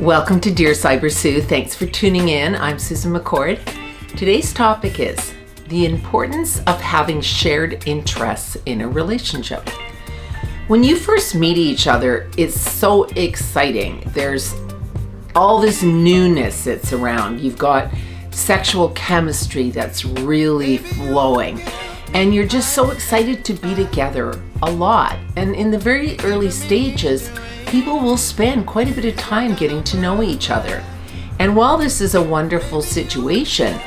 Welcome to Dear Sybersue. Thanks for tuning in. I'm Susan McCord. Today's topic is the importance of having shared interests in a relationship. When you first meet each other, it's so exciting. There's all this newness that's around. You've got sexual chemistry that's really flowing. And you're just so excited to be together a lot. And in the very early stages, people will spend quite a bit of time getting to know each other. And while this is a wonderful situation,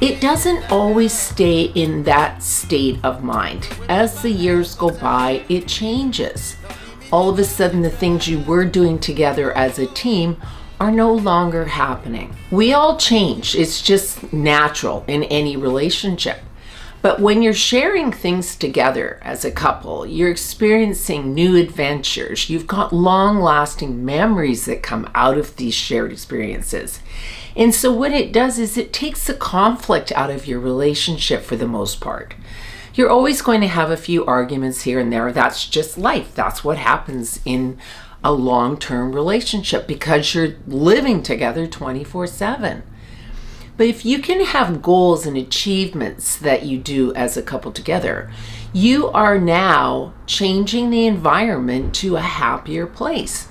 it doesn't always stay in that state of mind. As the years go by, it changes. All of a sudden, the things you were doing together as a team are no longer happening. We all change. It's just natural in any relationship. But when you're sharing things together as a couple, you're experiencing new adventures. You've got long-lasting memories that come out of these shared experiences. And so what it does is it takes the conflict out of your relationship for the most part. You're always going to have a few arguments here and there. That's just life. That's what happens in a long-term relationship because you're living together 24/7. But if you can have goals and achievements that you do as a couple together, you are now changing the environment to a happier place.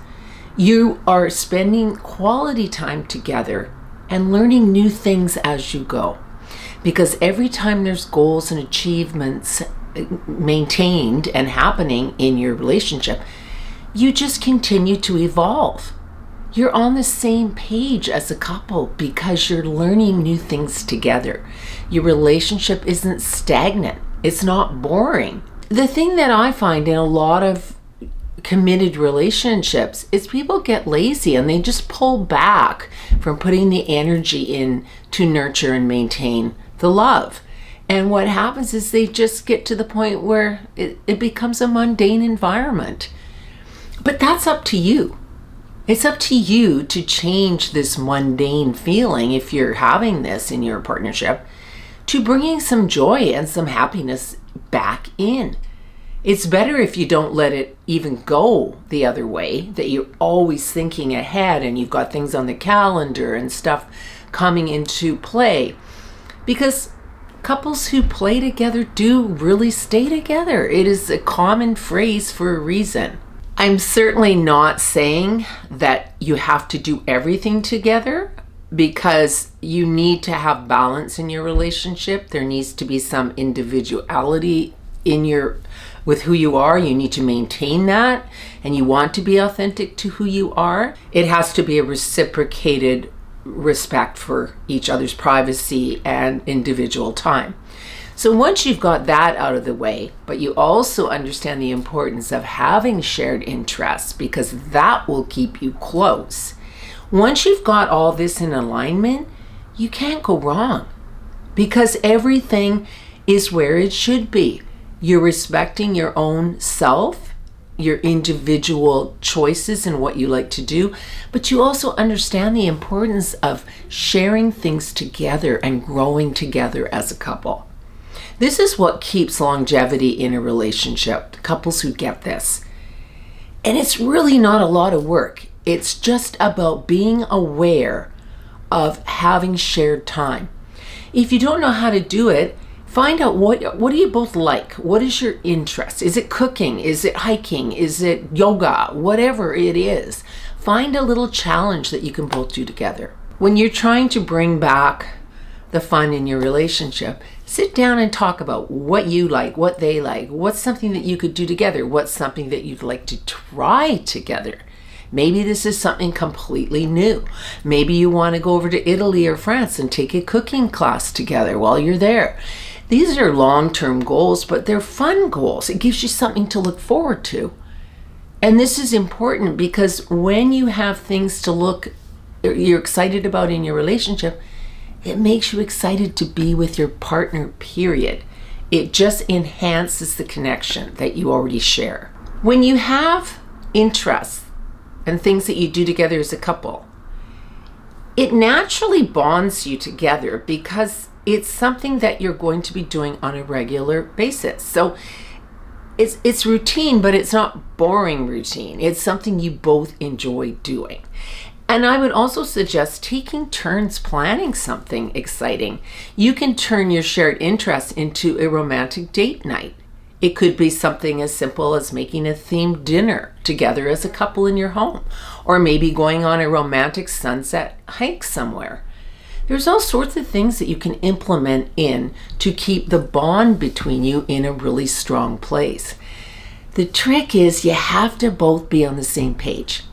You are spending quality time together and learning new things as you go. Because every time there's goals and achievements maintained and happening in your relationship, you just continue to evolve. You're on the same page as a couple because you're learning new things together. Your relationship isn't stagnant. It's not boring. The thing that I find in a lot of committed relationships is people get lazy and they just pull back from putting the energy in to nurture and maintain the love. And what happens is they just get to the point where it becomes a mundane environment. But that's up to you. It's up to you to change this mundane feeling, if you're having this in your partnership, to bringing some joy and some happiness back in. It's better if you don't let it even go the other way, that you're always thinking ahead and you've got things on the calendar and stuff coming into play. Because couples who play together do really stay together. It is a common phrase for a reason. I'm certainly not saying that you have to do everything together because you need to have balance in your relationship. There needs to be some individuality with who you are. You need to maintain that, and you want to be authentic to who you are. It has to be a reciprocated respect for each other's privacy and individual time. So once you've got that out of the way, but you also understand the importance of having shared interests because that will keep you close. Once you've got all this in alignment, you can't go wrong because everything is where it should be. You're respecting your own self, your individual choices and what you like to do, but you also understand the importance of sharing things together and growing together as a couple. This is what keeps longevity in a relationship, couples who get this. And it's really not a lot of work. It's just about being aware of having shared time. If you don't know how to do it, find out what do you both like? What is your interest? Is it cooking? Is it hiking? Is it yoga? Whatever it is. Find a little challenge that you can both do together. When you're trying to bring back the fun in your relationship, sit down and talk about what you like, what they like, what's something that you could do together, what's something that you'd like to try together. Maybe this is something completely new. Maybe you want to go over to Italy or France and take a cooking class together while you're there. These are long-term goals, but they're fun goals. It gives you something to look forward to. And this is important because when you have things you're excited about in your relationship, it makes you excited to be with your partner, period. It just enhances the connection that you already share. When you have interests and things that you do together as a couple, it naturally bonds you together because it's something that you're going to be doing on a regular basis. So it's routine, but it's not boring routine. It's something you both enjoy doing. And I would also suggest taking turns planning something exciting. You can turn your shared interest into a romantic date night. It could be something as simple as making a themed dinner together as a couple in your home, or maybe going on a romantic sunset hike somewhere. There's all sorts of things that you can implement in to keep the bond between you in a really strong place. The trick is you have to both be on the same page.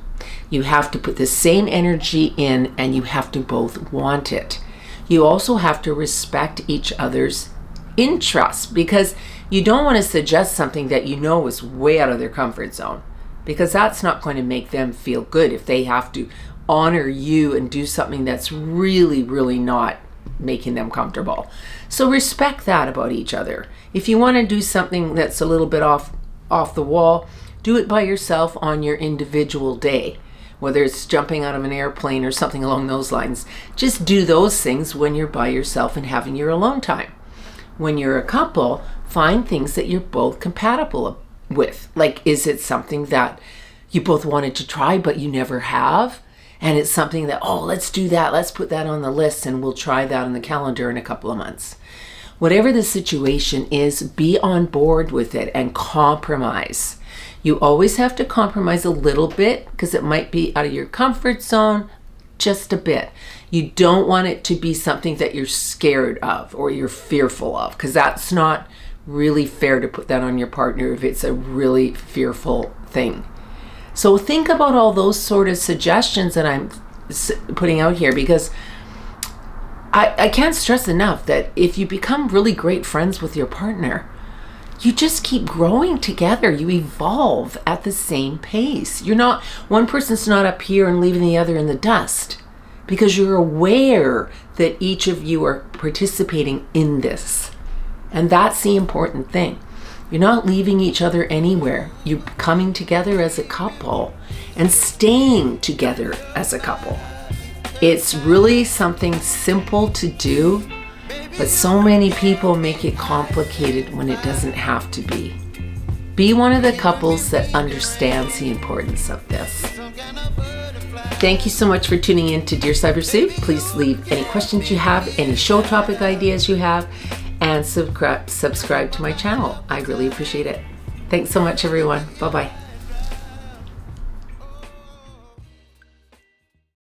You have to put the same energy in, and you have to both want it. You also have to respect each other's interests, because you don't want to suggest something that you know is way out of their comfort zone, because that's not going to make them feel good if they have to honor you and do something that's really, really not making them comfortable. So respect that about each other. If you want to do something that's a little bit off the wall, do it by yourself on your individual day. Whether it's jumping out of an airplane or something along those lines, just do those things when you're by yourself and having your alone time. When you're a couple, find things that you're both compatible with. Like, is it something that you both wanted to try but you never have? And it's something that, oh, let's do that. Let's put that on the list and we'll try that on the calendar in a couple of months. Whatever the situation is, be on board with it and compromise. You always have to compromise a little bit because it might be out of your comfort zone, just a bit. You don't want it to be something that you're scared of or you're fearful of, because that's not really fair to put that on your partner if it's a really fearful thing. So think about all those sort of suggestions that I'm putting out here, because I can't stress enough that if you become really great friends with your partner, you just keep growing together. You evolve at the same pace. You're not, one person's not up here and leaving the other in the dust, because you're aware that each of you are participating in this. And that's the important thing. You're not leaving each other anywhere. You're coming together as a couple and staying together as a couple. It's really something simple to do, but so many people make it complicated when it doesn't have to be. Be one of the couples that understands the importance of this. Thank you so much for tuning in to Dear Sybersue. Please leave any questions you have, any show topic ideas you have, and subscribe to my channel. I really appreciate it. Thanks so much, everyone. Bye-bye.